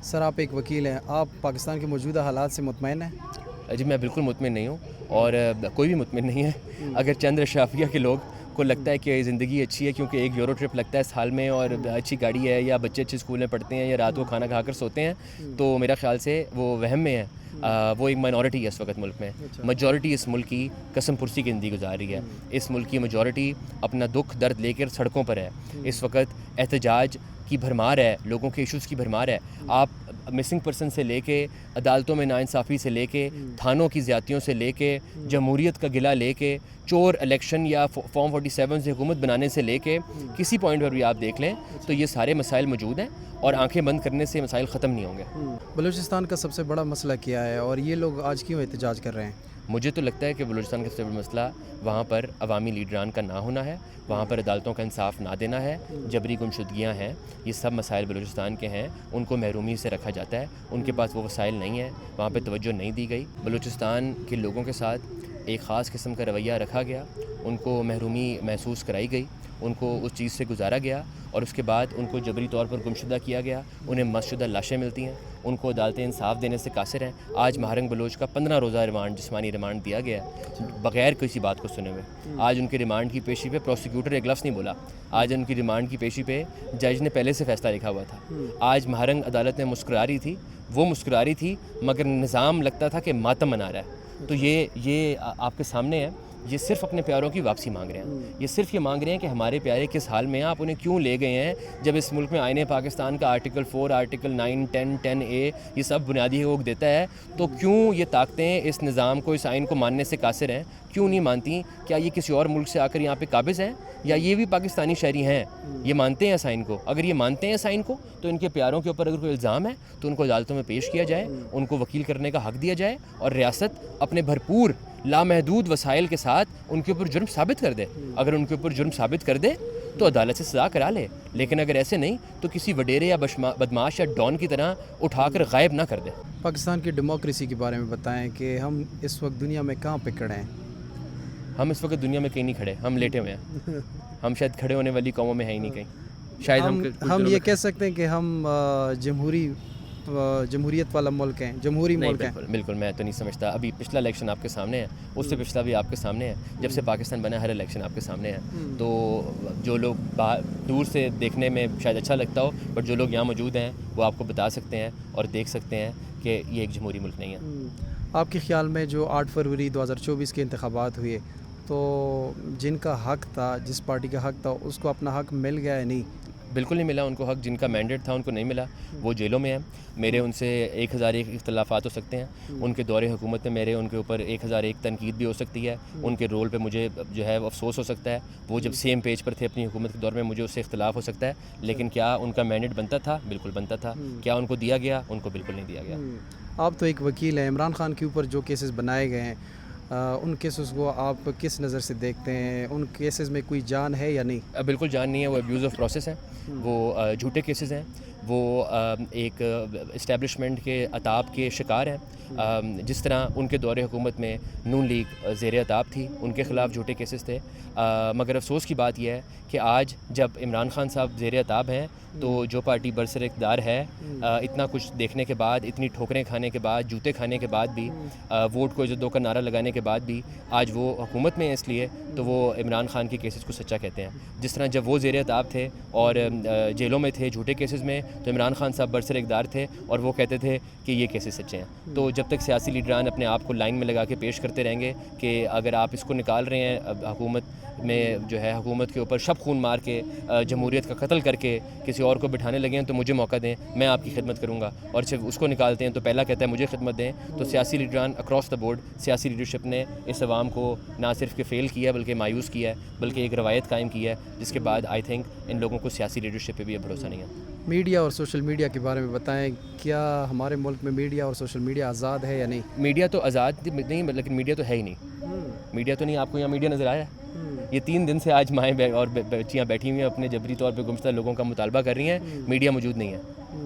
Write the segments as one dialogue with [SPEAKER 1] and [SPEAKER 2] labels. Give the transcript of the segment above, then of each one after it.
[SPEAKER 1] سر آپ ایک وکیل ہیں، آپ پاکستان کے موجودہ حالات سے مطمئن ہیں؟
[SPEAKER 2] جی میں بالکل مطمئن نہیں ہوں اور کوئی بھی مطمئن نہیں ہے. اگر چند اشرافیہ کے لوگ کو لگتا ہے کہ زندگی اچھی ہے کیونکہ ایک یورو ٹرپ لگتا ہے سال میں اور اچھی گاڑی ہے یا بچے اچھے اسکول میں پڑھتے ہیں یا رات کو کھانا کھا کر سوتے ہیں، تو میرا خیال سے وہ وہم میں ہے. وہ ایک مائنورٹی ہے اس وقت ملک میں. میجورٹی اس ملک کی قسم پرسی کی زندگی گزار رہی ہے. اس ملک کی میجورٹی اپنا دکھ درد لے کر سڑکوں پر ہے. اس وقت احتجاج کی بھرمار ہے، لوگوں کے ایشوز کی بھرمار ہے. آپ مسنگ پرسن سے لے کے عدالتوں میں ناانصافی سے لے کے تھانوں کی زیادتیوں سے لے کے جمہوریت کا گلہ لے کے چور الیکشن یا فارم 47 سے حکومت بنانے سے لے کے کسی پوائنٹ پر بھی آپ دیکھ لیں تو یہ سارے مسائل موجود ہیں اور آنکھیں بند کرنے سے مسائل ختم نہیں ہوں گے.
[SPEAKER 1] بلوچستان کا سب سے بڑا مسئلہ کیا ہے اور یہ لوگ آج کیوں احتجاج کر رہے ہیں؟
[SPEAKER 2] مجھے تو لگتا ہے کہ بلوچستان کا سب سے بڑا مسئلہ وہاں پر عوامی لیڈران کا نہ ہونا ہے، وہاں پر عدالتوں کا انصاف نہ دینا ہے، جبری گمشدگیاں ہیں. یہ سب مسائل بلوچستان کے ہیں، ان کو محرومی سے رکھا جاتا ہے. ان کے پاس وہ وسائل نہیں ہیں، وہاں پہ توجہ نہیں دی گئی. بلوچستان کے لوگوں کے ساتھ ایک خاص قسم کا رویہ رکھا گیا، ان کو محرومی محسوس کرائی گئی، ان کو اس چیز سے گزارا گیا اور اس کے بعد ان کو جبری طور پر گمشدہ کیا گیا. انہیں مسشدہ لاشیں ملتی ہیں، ان کو عدالتیں انصاف دینے سے قاصر ہیں. آج مہارنگ بلوچ کا 15 روزہ ریمانڈ جسمانی ریمانڈ دیا گیا ہے بغیر کسی بات کو سنے ہوئے. آج ان کے ریمانڈ کی پیشی پہ پروسیکیوٹر ایک لفظ نہیں بولا. آج ان کی ریمانڈ کی پیشی پہ جج نے پہلے سے فیصلہ لکھا ہوا تھا. آج مہارنگ عدالت میں مسکرا رہی تھی، وہ مسکرا رہی تھی مگر نظام لگتا تھا کہ ماتم منا رہا ہے. تو یہ آپ کے سامنے ہے. یہ صرف اپنے پیاروں کی واپسی مانگ رہے ہیں. یہ صرف یہ مانگ رہے ہیں کہ ہمارے پیارے کس حال میں ہیں، آپ انہیں کیوں لے گئے ہیں جب اس ملک میں آئین پاکستان کا آرٹیکل 4، آرٹیکل 9، 10، 10A یہ سب بنیادی حقوق دیتا ہے. تو کیوں یہ طاقتیں اس نظام کو، اس آئین کو ماننے سے قاصر ہیں؟ کیوں نہیں مانتی؟ کیا یہ کسی اور ملک سے آ کر یہاں پہ قابض ہیں یا یہ بھی پاکستانی شہری ہیں؟ یہ مانتے ہیں اس آئین کو؟ اگر یہ مانتے ہیں اس آئین کو تو ان کے پیاروں کے اوپر اگر کوئی الزام ہے تو ان کو عدالتوں میں پیش کیا جائے، ان کو وکیل کرنے کا حق دیا جائے اور ریاست اپنے بھرپور لامحدود وسائل کے ساتھ ان کے اوپر جرم ثابت کر دے. اگر ان کے اوپر جرم ثابت کر دے تو عدالت سے سزا کرا لے، لیکن اگر ایسے نہیں تو کسی وڈیرے یا بدماش یا ڈان کی طرح اٹھا کر غائب نہ کر دے.
[SPEAKER 1] پاکستان کی ڈیموکریسی کے بارے میں بتائیں کہ ہم اس وقت دنیا میں کہاں پہ کھڑے ہیں؟
[SPEAKER 2] ہم اس وقت دنیا میں کہیں نہیں کھڑے، ہم لیٹے ہوئے ہیں. ہم شاید کھڑے ہونے والی قوموں میں ہیں ہی نہیں کہیں. شاید
[SPEAKER 1] ہم یہ کہہ سکتے ہیں کہ ہم جمہوریت والا ملک ہیں، جمہوری ملک ہیں.
[SPEAKER 2] بالکل میں تو نہیں سمجھتا. ابھی پچھلا الیکشن آپ کے سامنے ہے، اس سے پچھلا بھی آپ کے سامنے ہے. جب سے پاکستان بنا ہر الیکشن آپ کے سامنے ہے. تو جو لوگ دور سے دیکھنے میں شاید اچھا لگتا ہو، بٹ جو لوگ یہاں موجود ہیں وہ آپ کو بتا سکتے ہیں اور دیکھ سکتے ہیں کہ یہ ایک جمہوری ملک نہیں ہے.
[SPEAKER 1] آپ کے خیال میں جو 8 فروری 2024 کے انتخابات ہوئے تو جن کا حق تھا، جس پارٹی کا حق تھا، اس کو اپنا حق مل گیا ہے نہیں؟
[SPEAKER 2] بالکل نہیں ملا ان کو حق. جن کا مینڈیٹ تھا ان کو نہیں ملا، وہ جیلوں میں ہیں. میرے ان سے 1001 اختلافات ہو سکتے ہیں. ان کے دور حکومت میں میرے ان کے اوپر 1001 تنقید بھی ہو سکتی ہے. ان کے رول پہ مجھے جو ہے افسوس ہو سکتا ہے. وہ جب سیم پیج پر تھے اپنی حکومت کے دور میں، مجھے اس سے اختلاف ہو سکتا ہے. لیکن کیا ان کا مینڈیٹ بنتا تھا؟ بالکل بنتا تھا. کیا ان کو دیا گیا؟ ان کو بالکل نہیں دیا گیا.
[SPEAKER 1] آپ تو ایک وکیل ہیں. عمران خان کے اوپر جو کیسز بنائے گئے ہیں ان کیسز کو آپ کس نظر سے دیکھتے ہیں؟ ان کیسز میں کوئی جان ہے یا نہیں؟
[SPEAKER 2] بالکل جان نہیں ہے. وہ ابیوز آف پروسیس ہیں، وہ جھوٹے کیسز ہیں، وہ ایک اسٹیبلشمنٹ کے عطاب کے شکار ہیں. جس طرح ان کے دور حکومت میں نون لیگ زیر عطاب تھی، ان کے خلاف جھوٹے کیسز تھے. مگر افسوس کی بات یہ ہے کہ آج جب عمران خان صاحب زیر عطاب ہیں تو جو پارٹی برسر اقتدار ہے، اتنا کچھ دیکھنے کے بعد، اتنی ٹھوکریں کھانے کے بعد، جوتے کھانے کے بعد بھی، ووٹ کو عزت دو کا نعرہ لگانے کے بعد بھی آج وہ حکومت میں ہیں. اس لیے تو وہ عمران خان کے کیسز کو سچا کہتے ہیں. جس طرح جب وہ زیر عطاب تھے اور جیلوں میں تھے جھوٹے کیسز میں، تو عمران خان صاحب برسر اقتدار تھے اور وہ کہتے تھے کہ یہ کیسز سچے ہیں. تو جب تک سیاسی لیڈران اپنے آپ کو لائن میں لگا کے پیش کرتے رہیں گے کہ اگر آپ اس کو نکال رہے ہیں حکومت میں، جو ہے حکومت کے اوپر شب خون مار کے، جمہوریت کا قتل کر کے کسی اور کو بٹھانے لگے ہیں، تو مجھے موقع دیں، میں آپ کی خدمت کروں گا. اور جب اس کو نکالتے ہیں تو پہلا کہتا ہے مجھے خدمت دیں. تو سیاسی لیڈران اکراس دا بورڈ، سیاسی لیڈرشپ نے اس عوام کو نہ صرف کہ فیل کیا بلکہ مایوس کیا ہے، بلکہ ایک روایت قائم کی ہے جس کے بعد آئی تھنک ان لوگوں کو سیاسی لیڈرشپ پہ بھی اب بھروسہ نہیں ہے.
[SPEAKER 1] میڈیا اور سوشل میڈیا کے بارے میں بتائیں، کیا ہمارے ملک میں میڈیا اور سوشل میڈیا آزاد ہے یا نہیں؟
[SPEAKER 2] میڈیا تو آزاد نہیں، لیکن میڈیا تو ہے ہی نہیں. میڈیا تو نہیں. آپ کو یہاں میڈیا نظر آیا ہے؟ یہ 3 دن سے آج مائیں اور بچیاں بیٹھی ہوئی ہیں، اپنے جبری طور پہ گمشدہ لوگوں کا مطالبہ کر رہی ہیں. میڈیا موجود نہیں ہے.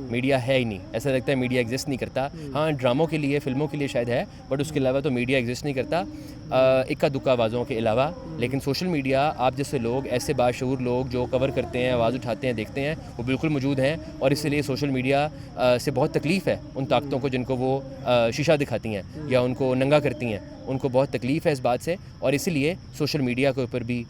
[SPEAKER 2] میڈیا ہے ہی نہیں. ایسا لگتا ہے میڈیا ایگزسٹ نہیں کرتا. ہاں ڈراموں کے لیے فلموں کے لیے شاید ہے, بٹ اس کے علاوہ تو میڈیا ایگزسٹ نہیں کرتا اکا دکا آوازوں کے علاوہ. لیکن سوشل میڈیا آپ جیسے لوگ, ایسے باشعور لوگ جو کور کرتے ہیں, آواز اٹھاتے ہیں, دیکھتے ہیں, وہ بالکل موجود ہیں. اور اسی لیے سوشل میڈیا سے بہت تکلیف ہے ان طاقتوں کو جن کو وہ شیشہ دکھاتی ہیں یا ان کو ننگا کرتی ہیں. ان کو بہت تکلیف ہے اس بات سے, اور اسی لیے سوشل میڈیا کے اوپر بھی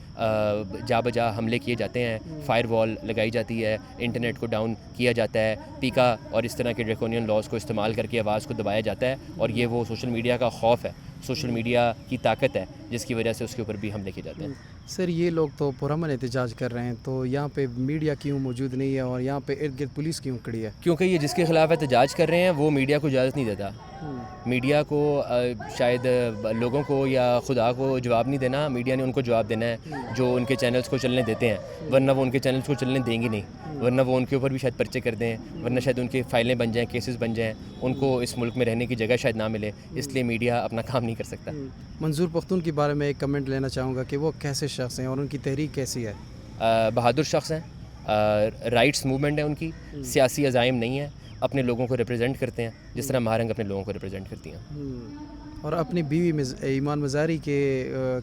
[SPEAKER 2] جا بجا حملے کیے جاتے ہیں, فائر وال لگائی جاتی ہے, انٹرنیٹ کو ڈاؤن کیا جاتا ہے, پیکا اور اس طرح کے ڈریکونین لاز کو استعمال کر کے آواز کو دبایا جاتا ہے. اور یہ وہ سوشل میڈیا کا خوف ہے, سوشل میڈیا کی طاقت ہے جس کی وجہ سے اس کے اوپر بھی حملے کیے جاتے ہیں.
[SPEAKER 1] سر یہ لوگ تو پرامن احتجاج کر رہے ہیں, تو یہاں پہ میڈیا کیوں موجود نہیں ہے اور یہاں پہ ارد گرد پولیس کیوں کھڑی ہے؟
[SPEAKER 2] کیونکہ یہ جس کے خلاف احتجاج کر رہے ہیں وہ میڈیا کو اجازت نہیں دیتا. میڈیا کو شاید لوگوں کو یا خدا کو جواب نہیں دینا, میڈیا نے ان کو جواب دینا ہے جو ان کے چینلز کو چلنے دیتے ہیں, ورنہ وہ ان کے چینلز کو چلنے دیں گی نہیں, ورنہ وہ ان کے اوپر بھی شاید پرچے کر دیں, ورنہ شاید ان کی فائلیں بن جائیں, کیسز بن جائیں, ان کو اس ملک میں رہنے کی جگہ شاید نہ ملے. اس لیے میڈیا اپنا کام نہیں کر سکتا.
[SPEAKER 1] منظور پختون کے بارے میں ایک کمنٹ لینا چاہوں گا کہ وہ کیسے شخص ہیں اور ان کی تحریک کیسی ہے؟
[SPEAKER 2] بہادر شخص ہیں, رائٹس موومنٹ ہے ان کی, سیاسی عزائم نہیں ہے, اپنے لوگوں کو ریپرزینٹ کرتے ہیں جس طرح مہارنگ اپنے لوگوں کو ریپرزینٹ کرتی ہیں.
[SPEAKER 1] اور اپنی بیوی ایمان مزاری کے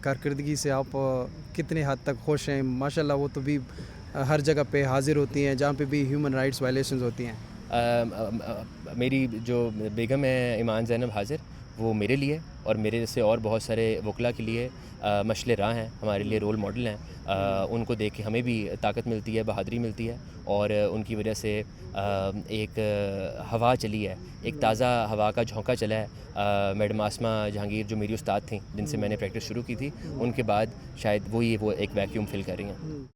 [SPEAKER 1] کارکردگی سے آپ کتنے حد تک خوش ہیں؟ ماشاءاللہ وہ تو بھی ہر جگہ پہ حاضر ہوتی ہیں جہاں پہ بھی ہیومن رائٹس وائلیشنز ہوتی ہیں.
[SPEAKER 2] میری جو بیگم ہے ایمان زینب حاضر, وہ میرے لیے اور میرے جیسے اور بہت سارے وکلا کے لیے مشعل راہ ہیں, ہمارے لیے رول ماڈل ہیں. ان کو دیکھ کے ہمیں بھی طاقت ملتی ہے, بہادری ملتی ہے, اور ان کی وجہ سے ایک ہوا چلی ہے, ایک تازہ ہوا کا جھونکا چلا ہے. میڈم آسمہ جہانگیر جو میری استاد تھیں, جن سے میں نے پریکٹس شروع کی تھی, ان کے بعد شاید وہ ایک ویکیوم فل کر رہی ہیں.